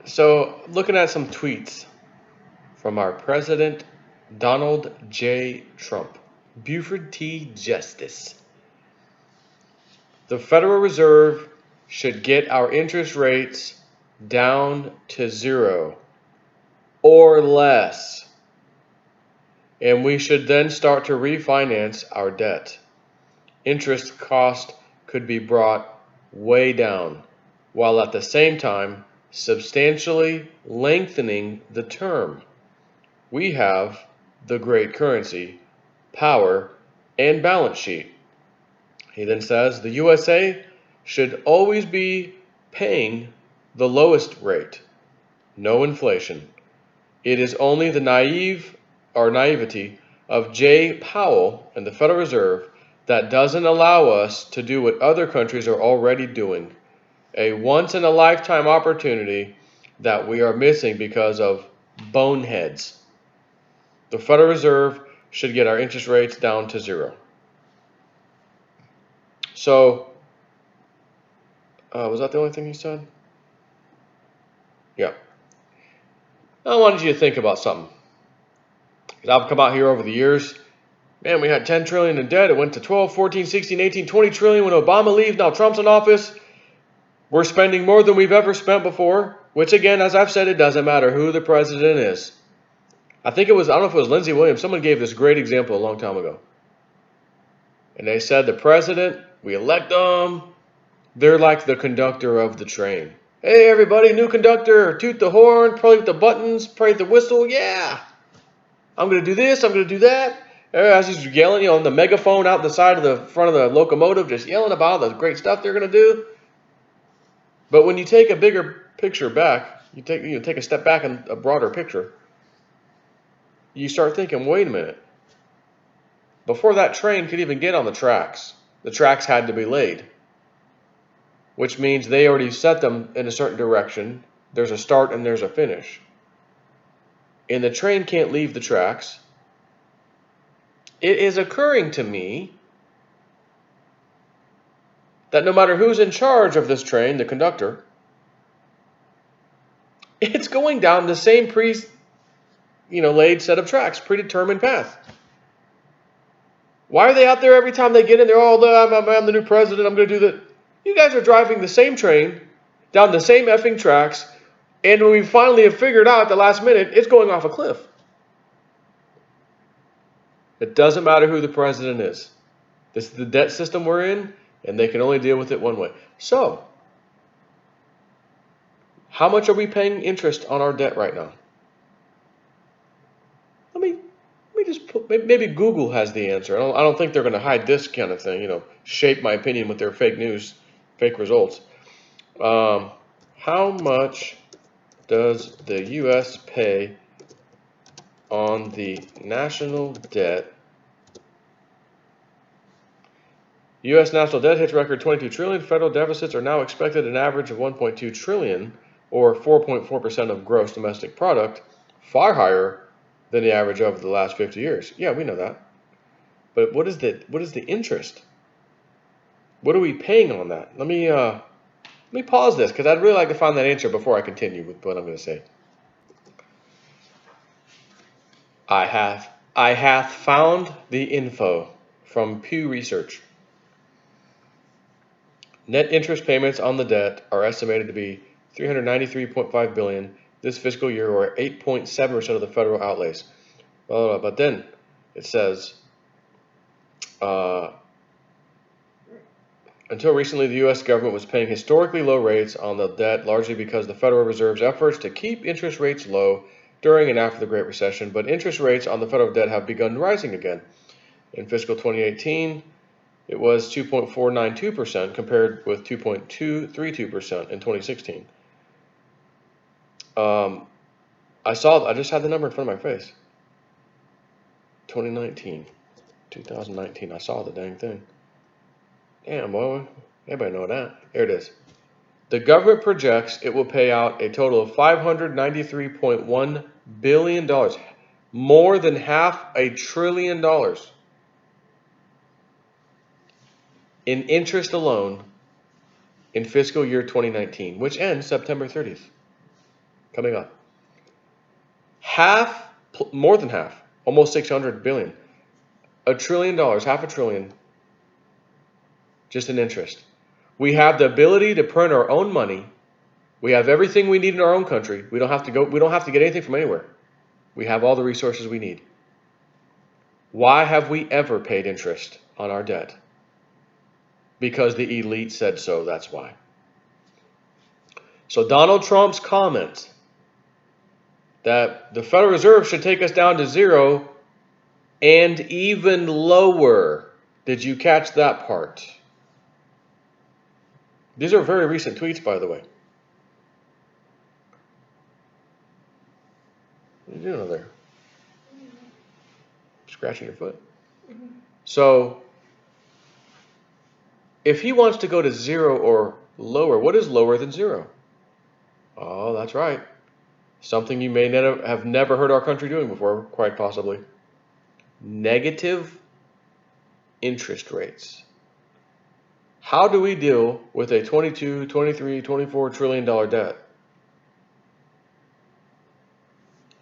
So, looking at some tweets from our president, Donald J. Trump, Buford T. Justice. The Federal Reserve should get our interest rates down to 0 or less, and we should then start to refinance our debt. Interest cost could be brought way down, while at the same time substantially lengthening the term. We have the great currency, power, and balance sheet. He then says the USA should always be paying the lowest rate, no inflation. It is only the naivety of Jay Powell and the Federal Reserve that doesn't allow us to do what other countries are already doing. A once-in-a-lifetime opportunity that we are missing because of boneheads. The Federal Reserve should get our interest rates down to 0. So, was that the only thing he said? Yeah. I wanted you to think about something. I've come out here over the years. Man, we had 10 trillion in debt. It went to 12, 14, 16, 18, 20 trillion when Obama leaves. Now Trump's in office. We're spending more than we've ever spent before, which again, as I've said, it doesn't matter who the president is. I don't know if it was Lindsey Williams. Someone gave this great example a long time ago. And they said the president, we elect them, they're like the conductor of the train. Hey, everybody, new conductor, toot the horn, play with the buttons, play with the whistle, yeah. I'm going to do this, I'm going to do that. As he's yelling, on the megaphone out the side of the front of the locomotive, just yelling about the great stuff they're going to do. But when you take a bigger picture back, you take a step back in a broader picture, you start thinking, wait a minute. Before that train could even get on the tracks had to be laid. Which means they already set them in a certain direction. There's a start and there's a finish. And the train can't leave the tracks. It is occurring to me that no matter who's in charge of this train, the conductor, it's going down the same laid set of tracks, predetermined path. Why are they out there every time they get in there? Oh, I'm the new president, I'm going to do that. You guys are driving the same train down the same effing tracks, and when we finally have figured out at the last minute, it's going off a cliff. It doesn't matter who the president is. This is the debt system we're in, and they can only deal with it one way. So, how much are we paying interest on our debt right now? Let me just put, maybe Google has the answer. I don't think they're going to hide this kind of thing, shape my opinion with their fake news, fake results. How much does the U.S. pay on the national debt? U.S. national debt hits record 22 trillion. Federal deficits are now expected an average of 1.2 trillion, or 4.4% of gross domestic product, far higher than the average over the last 50 years. Yeah, we know that. But what is the interest? What are we paying on that? Let me pause this because I'd really like to find that answer before I continue with what I'm going to say. I have found the info from Pew Research. Net interest payments on the debt are estimated to be $393.5 billion this fiscal year, or 8.7% of the federal outlays. But then it says, until recently, the U.S. government was paying historically low rates on the debt, largely because of the Federal Reserve's efforts to keep interest rates low during and after the Great Recession. But interest rates on the federal debt have begun rising again. In fiscal 2018, it was 2.492% compared with 2.232% in 2016. I just had the number in front of my face. 2019. I saw the dang thing. Damn, boy. Everybody know that. Here it is. The government projects it will pay out a total of $593.1 billion. More than $500 billion in interest alone in fiscal year 2019, which ends September 30th. coming up. Half, more than half, almost 600 billion. $1 trillion, half a trillion, just in interest. We have the ability to print our own money. We have everything we need in our own country. We don't have to get anything from anywhere. We have all the resources we need. Why have we ever paid interest on our debt? Because the elite said so, that's why. So Donald Trump's comment that the Federal Reserve should take us down to zero and even lower. Did you catch that part? These are very recent tweets, by the way. What are you doing over there? Scratching your foot? So, if he wants to go to zero or lower, what is lower than zero? Oh, that's right. Something you may have never heard our country doing before, quite possibly. Negative interest rates. How do we deal with a 22, 23, 24 trillion dollar debt?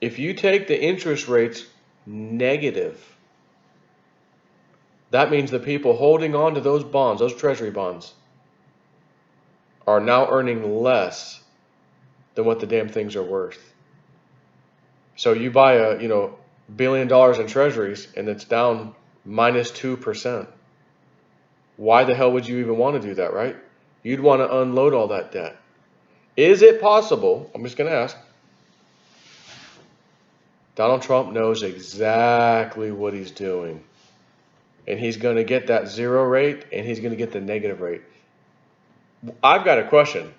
If you take the interest rates negative, that means the people holding on to those bonds, those treasury bonds, are now earning less than what the damn things are worth. So you buy a, $1 billion in treasuries and it's down minus 2%. Why the hell would you even want to do that, right? You'd want to unload all that debt. Is it possible, I'm just going to ask, Donald Trump knows exactly what he's doing. And he's going to get that zero rate and he's going to get the negative rate. I've got a question.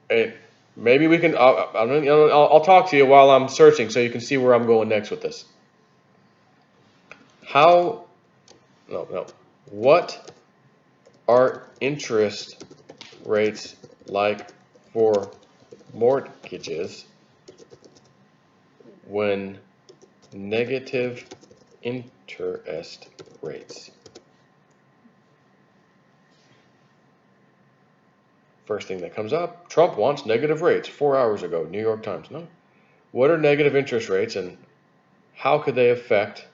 And maybe we can, I'll talk to you while I'm searching so you can see where I'm going next with this. What are interest rates like for mortgages when negative interest rates? First thing that comes up, Trump wants negative rates 4 hours ago, New York Times. No. What are negative interest rates and how could they affect?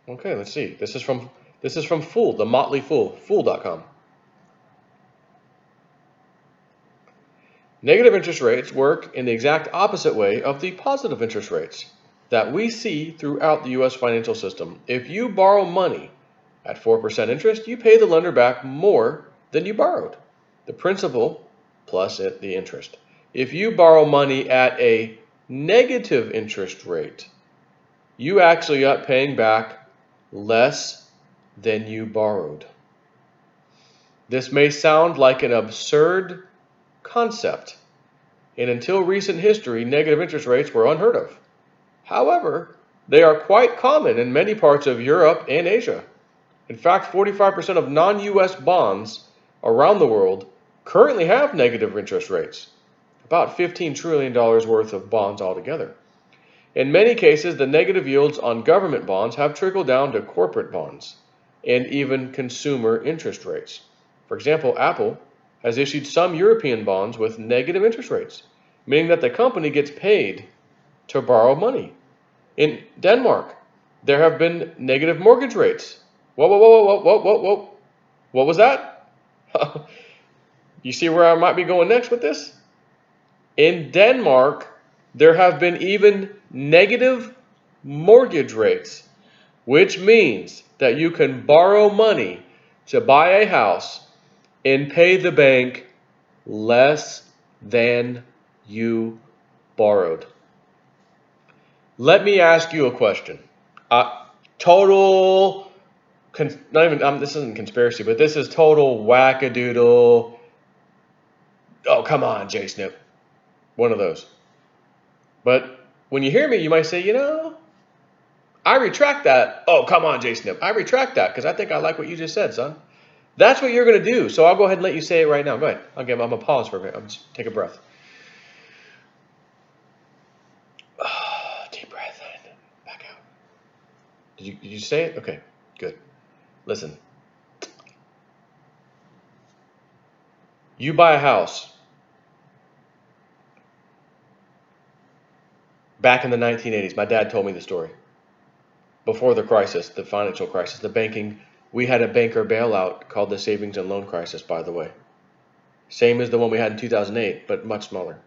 Okay, let's see. This is from Fool, the Motley Fool, fool.com. Negative interest rates work in the exact opposite way of the positive interest rates that we see throughout the U.S. financial system. If you borrow money at 4% interest, you pay the lender back more than you borrowed. The principal plus the interest. If you borrow money at a negative interest rate, you actually are paying back less than you borrowed. This may sound like an absurd concept, and until recent history, negative interest rates were unheard of. However, they are quite common in many parts of Europe and Asia. In fact, 45% of non-US bonds around the world currently have negative interest rates, about $15 trillion worth of bonds altogether. In many cases, the negative yields on government bonds have trickled down to corporate bonds and even consumer interest rates. For example, Apple has issued some European bonds with negative interest rates, meaning that the company gets paid to borrow money. In Denmark, there have been negative mortgage rates. Whoa. What was that? You see where I might be going next with this? In Denmark, there have been even negative mortgage rates, which means that you can borrow money to buy a house and pay the bank less than you borrowed. Let me ask you a question. This isn't conspiracy, but this is total wackadoodle. Oh, come on, J-Snip. One of those. But when you hear me, you might say, I retract that. Oh, come on, J-Snip. I retract that because I think I like what you just said, son. That's what you're going to do. So I'll go ahead and let you say it right now. Go ahead. I'm going to pause for a minute. Just take a breath. Deep breath in. Back out. Did you say it? Okay, good. Listen. You buy a house. back in the 1980s. My dad told me the story. Before the crisis, the financial crisis, the banking, we had a banker bailout called the savings and loan crisis, by the way. Same as the one we had in 2008, but much smaller.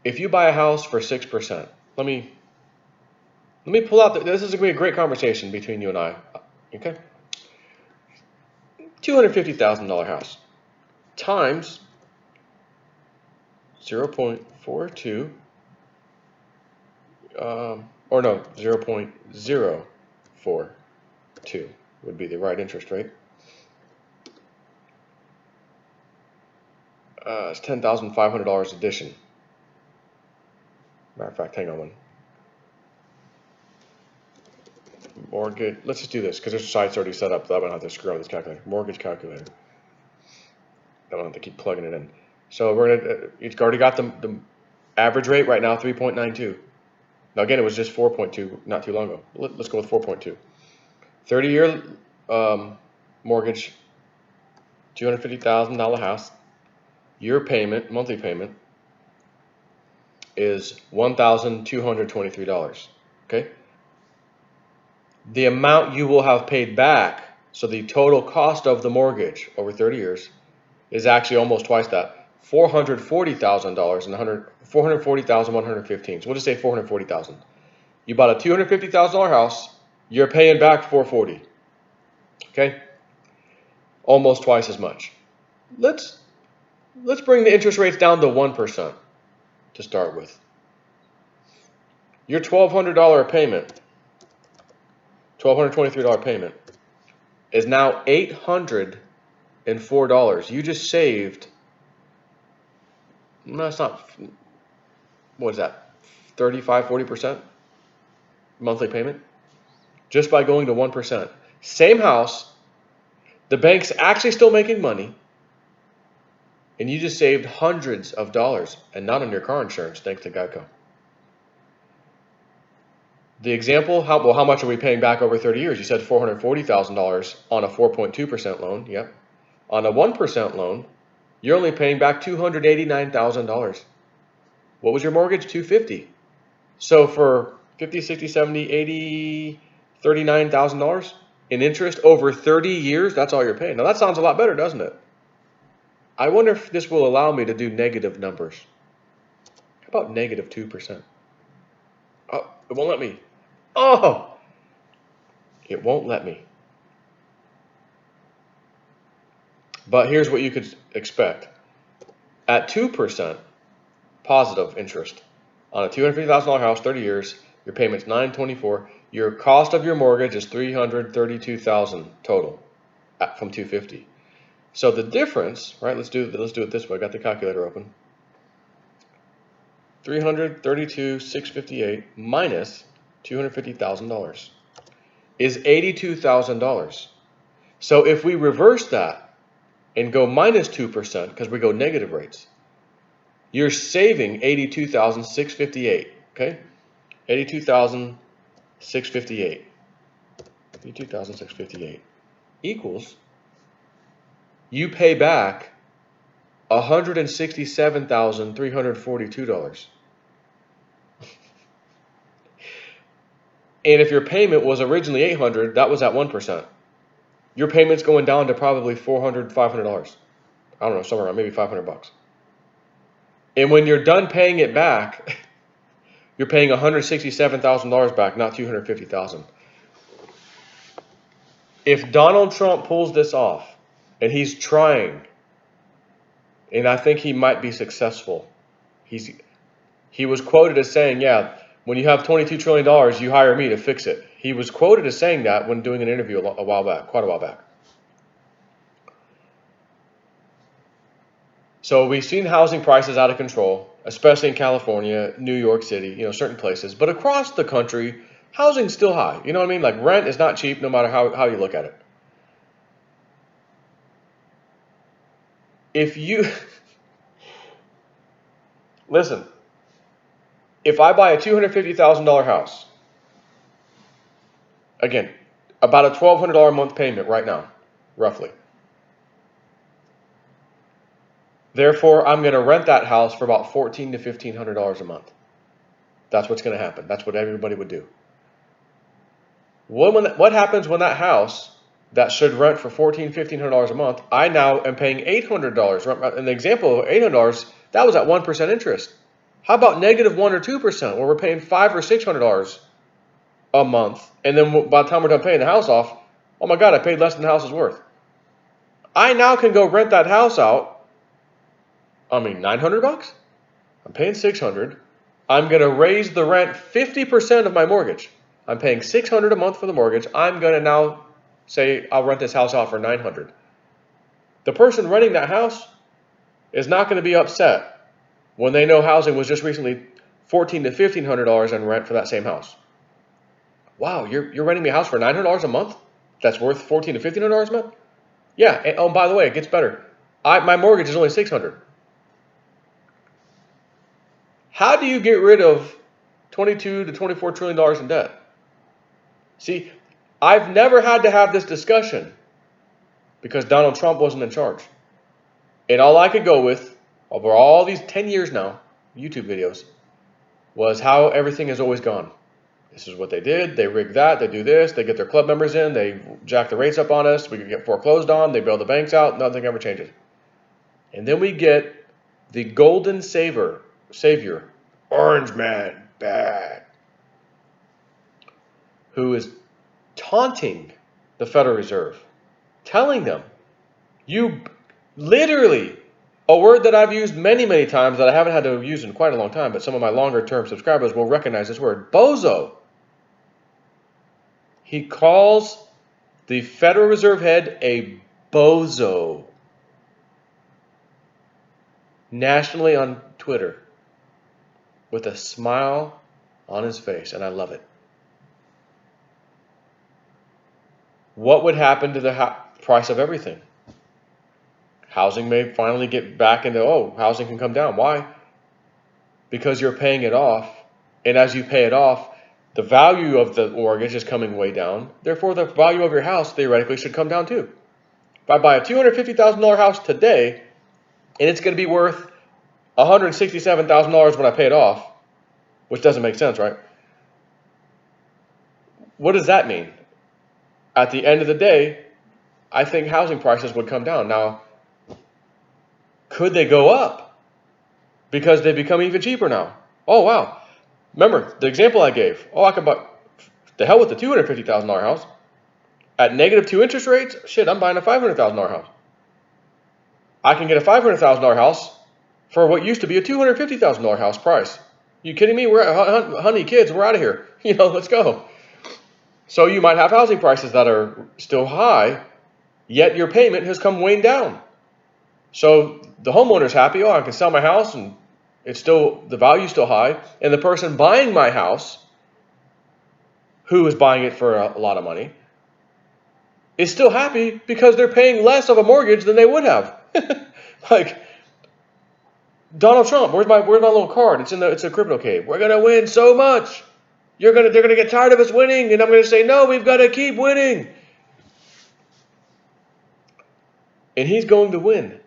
If you buy a house for 6%, let me pull out, this is going to be a great conversation between you and I, okay? $250,000 house times 0.42, or no, 0.042 would be the right interest rate. It's $10,500 addition. Matter of fact, hang on one. Mortgage, let's just do this because this site's already set up. So I don't have to screw up this calculator. Mortgage calculator. I don't have to keep plugging it in. So we're gonna. It's already got the average rate right now, 3.92. Now again, it was just 4.2 not too long ago. Let's go with 4.2. 30-year mortgage, $250,000 house. Your payment, monthly payment, is $1,223. Okay. The amount you will have paid back, so the total cost of the mortgage over 30 years, is actually almost twice that, $440,000 and $440,115. So we'll just say $440,000. You bought a $250,000 house, you're paying back $440,000. Okay, almost twice as much. Let's bring the interest rates down to 1% to start with. Your $1,200 payment, $1,223 payment, is now $804. You just saved, no, it's not, what is that, 35, 40% monthly payment? Just by going to 1%. Same house, the bank's actually still making money, and you just saved hundreds of dollars, and not on your car insurance, thanks to Geico. The example, how much are we paying back over 30 years? You said $440,000 on a 4.2% loan. Yep. On a 1% loan, you're only paying back $289,000. What was your mortgage? $250,000. So for $50,000, $60,000, $70,000, $80,000, $39,000 in interest over 30 years, that's all you're paying. Now that sounds a lot better, doesn't it? I wonder if this will allow me to do negative numbers. How about negative 2%? Oh, it won't let me. Oh, it won't let me. But here's what you could expect. At 2% positive interest on a $250,000 house, 30 years, your payment's $924. Your cost of your mortgage is $332,000 total from $250,000. So the difference, right? Let's do it this way. I got the calculator open. $332,658 minus $250,000 is $82,000. So if we reverse that and go minus 2%, because we go negative rates, you're saving $82,658. Okay, $82,658. $82,658 equals, you pay back $167,342. And if your payment was originally $800, that was at 1%. Your payment's going down to probably $400, $500. I don't know, somewhere around maybe $500. And when you're done paying it back, you're paying $167,000 back, not $250,000. If Donald Trump pulls this off, and he's trying, and I think he might be successful, he was quoted as saying, yeah, when you have $22 trillion, you hire me to fix it. He was quoted as saying that when doing an interview a while back, quite a while back. So we've seen housing prices out of control, especially in California, New York City, certain places. But across the country, housing's still high. You know what I mean? Like rent is not cheap no matter how you look at it. If you, listen, if I buy a $250,000 house, again, about a $1,200 a month payment right now, roughly. Therefore, I'm going to rent that house for about $1,400 to $1,500 a month. That's what's going to happen. That's what everybody would do. What happens when that house that should rent for $1,400 to $1,500 a month, I now am paying $800? In the example of $800, that was at 1% interest. How about negative 1 or 2%, where we're paying $500 or $600 a month, and then by the time we're done paying the house off, oh my God, I paid less than the house is worth. I now can go rent that house out. I mean, $900? I'm paying $600. I'm going to raise the rent 50% of my mortgage. I'm paying $600 a month for the mortgage. I'm going to now say I'll rent this house out for $900. The person renting that house is not going to be upset when they know housing was just recently $1,400 to $1,500 in rent for that same house. Wow, you're renting me a house for $900 a month? That's worth $1,400 to $1,500 a month? Yeah. And, oh, by the way, it gets better. My mortgage is only $600. How do you get rid of $22 to $24 trillion in debt? See, I've never had to have this discussion because Donald Trump wasn't in charge. And all I could go with over all these 10 years now, YouTube videos, was how everything has always gone. This is what they did. They rig that. They do this. They get their club members in. They jack the rates up on us. We get foreclosed on. They bail the banks out. Nothing ever changes. And then we get the golden savior, Orange Man, bad, who is taunting the Federal Reserve, telling them, you literally, a word that I've used many, many times that I haven't had to use in quite a long time, but some of my longer term subscribers will recognize this word, bozo. He calls the Federal Reserve head a bozo nationally on Twitter with a smile on his face, and I love it. What would happen to the price of everything? Housing may finally get back into, oh, housing can come down. Why? Because you're paying it off, and as you pay it off, the value of the mortgage is coming way down. Therefore, the value of your house theoretically should come down too. If I buy a $250,000 house today, and it's going to be worth $167,000 when I pay it off, which doesn't make sense, right? What does that mean? At the end of the day, I think housing prices would come down. Now, could they go up? Because they become even cheaper now. Oh, wow. Remember, the example I gave. Oh, I could buy, the hell with the $250,000 house. At -2 interest rates, shit, I'm buying a $500,000 house. I can get a $500,000 house for what used to be a $250,000 house price. You kidding me? Honey, kids, we're out of here. Let's go. So you might have housing prices that are still high, yet your payment has come way down. So the homeowner's happy. Oh, I can sell my house and the value's still high. And the person buying my house, who is buying it for a lot of money, is still happy because they're paying less of a mortgage than they would have. Like Donald Trump, where's my little card? It's a crypto cave. We're gonna win so much. They're gonna get tired of us winning, and I'm gonna say, no, we've got to keep winning. And he's going to win.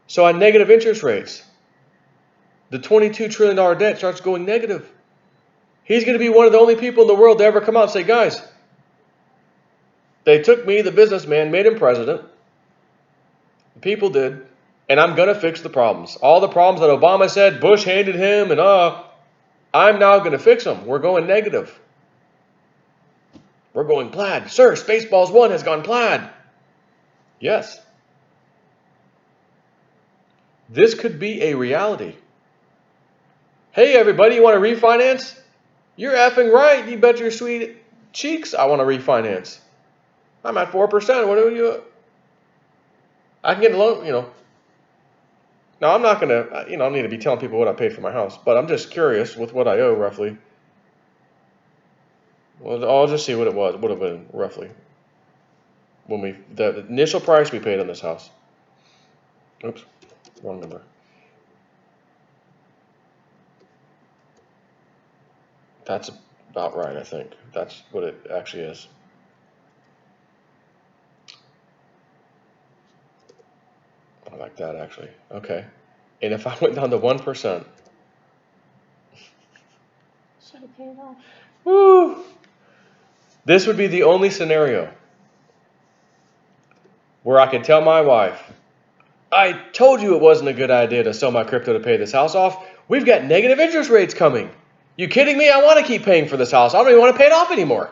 So at negative interest rates, the $22 trillion debt starts going negative. He's going to be one of the only people in the world to ever come out and say, guys, they took me, the businessman, made him president. The people did. And I'm going to fix the problems. All the problems that Obama said, Bush handed him, and I'm now going to fix them. We're going negative. We're going plaid. Sir, Spaceballs 1 has gone plaid. Yes. This could be a reality. Hey, everybody, you want to refinance? You're effing right. You bet your sweet cheeks I want to refinance. I'm at 4%. What do you? I can get a loan, Now, I'm not going to, I don't need to be telling people what I paid for my house, but I'm just curious with what I owe roughly. Well, I'll just see what it would have been roughly. The initial price we paid on this house. Oops, wrong number. That's about right, I think. That's what it actually is. I like like that, actually. Okay. And if I went down to 1%. Should have paid it off. Woo! This would be the only scenario where I could tell my wife, I told you it wasn't a good idea to sell my crypto to pay this house off. We've got negative interest rates coming. You kidding me? I want to keep paying for this house. I don't even want to pay it off anymore.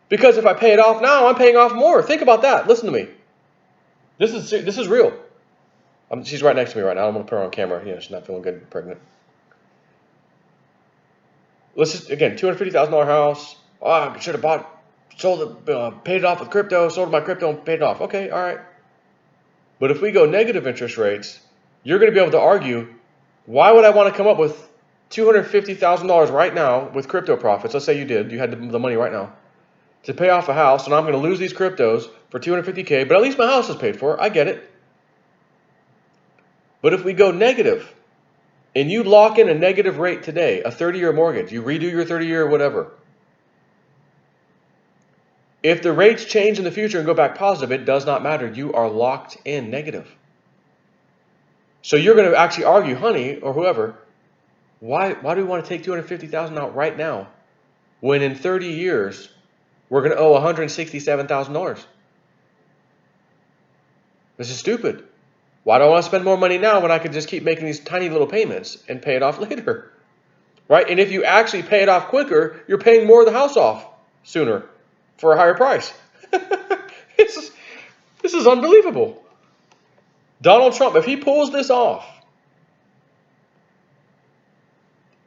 Because if I pay it off now, I'm paying off more. Think about that. Listen to me. This is real. She's right next to me right now. I don't want to put her on camera. You know, she's not feeling good, pregnant. Let's just, again, $250,000 house. Oh, I should have sold it, paid it off with crypto, sold my crypto and paid it off. Okay, all right. But if we go negative interest rates, you're going to be able to argue, why would I want to come up with $250,000 right now with crypto profits? Let's say you did. You had the money right now to pay off a house, and I'm going to lose these cryptos for $250K, but at least my house is paid for. I get it. But if we go negative, and you lock in a negative rate today, a 30-year mortgage, you redo your 30-year whatever. If the rates change in the future and go back positive, it does not matter. You are locked in negative. So you're going to actually argue, honey, or whoever, why do we want to take $250,000 out right now when in 30 years we're going to owe $167,000? This is stupid. Why do I want to spend more money now when I could just keep making these tiny little payments and pay it off later? Right? And if you actually pay it off quicker, you're paying more of the house off sooner for a higher price. This is unbelievable. Donald Trump, if he pulls this off,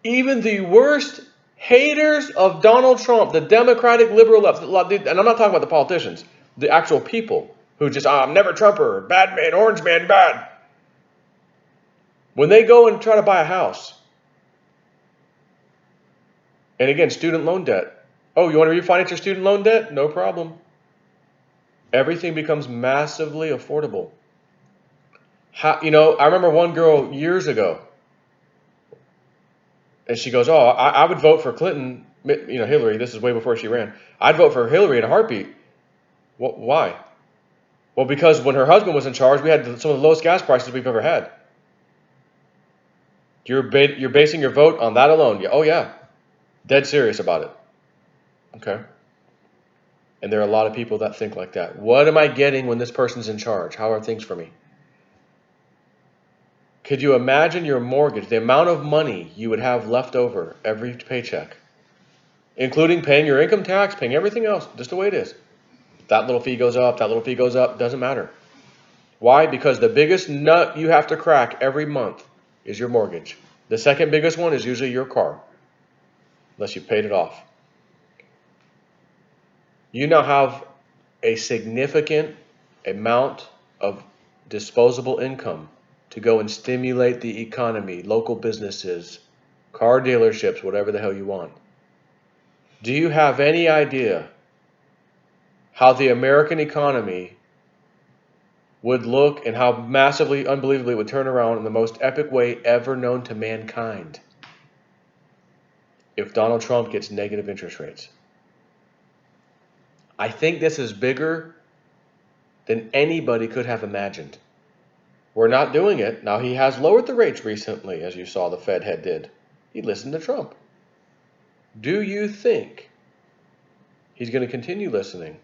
even the worst haters of Donald Trump, the Democratic liberal left, and I'm not talking about the politicians, the actual people who just, I'm never Trumper, bad man, orange man, bad. When they go and try to buy a house, and again, student loan debt. Oh, you want to refinance your student loan debt? No problem. Everything becomes massively affordable. I remember one girl years ago, and she goes, oh, I would vote for Clinton, Hillary. This is way before she ran. I'd vote for Hillary in a heartbeat. Why? Well, because when her husband was in charge, we had some of the lowest gas prices we've ever had. You're basing your vote on that alone. Yeah, oh, yeah. Dead serious about it. Okay. And there are a lot of people that think like that. What am I getting when this person's in charge? How are things for me? Could you imagine your mortgage, the amount of money you would have left over every paycheck, including paying your income tax, paying everything else, just the way it is? That little fee goes up, that little fee goes up, doesn't matter. Why? Because the biggest nut you have to crack every month is your mortgage. The second biggest one is usually your car, unless you paid it off. You now have a significant amount of disposable income to go and stimulate the economy, local businesses, car dealerships, whatever the hell you want. Do you have any idea how the American economy would look and how massively, unbelievably it would turn around in the most epic way ever known to mankind if Donald Trump gets negative interest rates? I think this is bigger than anybody could have imagined. We're not doing it. Now, he has lowered the rates recently, as you saw the Fed head did. He listened to Trump. Do you think he's going to continue listening?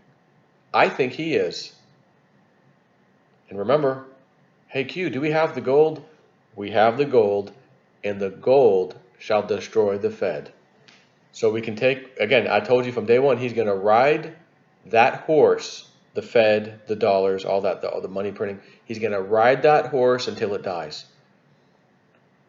I think he is. And remember, hey Q, do we have the gold? We have the gold, and the gold shall destroy the Fed. So we can take, again, I told you from day one, he's going to ride that horse, the Fed, the dollars, all that, the money printing. He's going to ride that horse until it dies.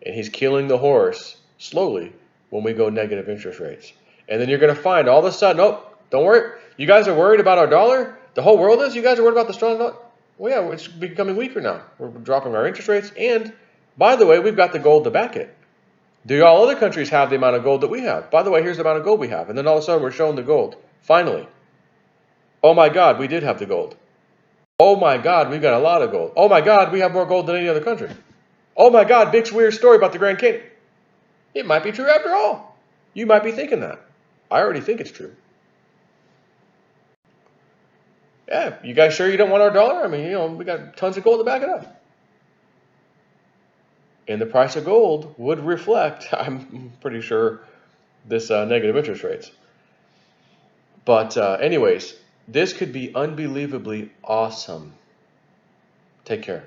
And he's killing the horse slowly when we go negative interest rates. And then you're going to find all of a sudden, oh, don't worry. You guys are worried about our dollar? The whole world is? You guys are worried about the strong dollar? Well, yeah, it's becoming weaker now. We're dropping our interest rates. And, by the way, we've got the gold to back it. Do all other countries have the amount of gold that we have? By the way, here's the amount of gold we have. And then all of a sudden we're showing the gold. Finally. Oh my God, we did have the gold. Oh my God, we've got a lot of gold. Oh my God, we have more gold than any other country. Oh my God, big weird story about the Grand Canyon. It might be true after all. You might be thinking that. I already think it's true. Yeah, you guys sure you don't want our dollar? I mean, we got tons of gold to back it up. and the price of gold would reflect, I'm pretty sure, this negative interest rates. But anyways, this could be unbelievably awesome. Take care.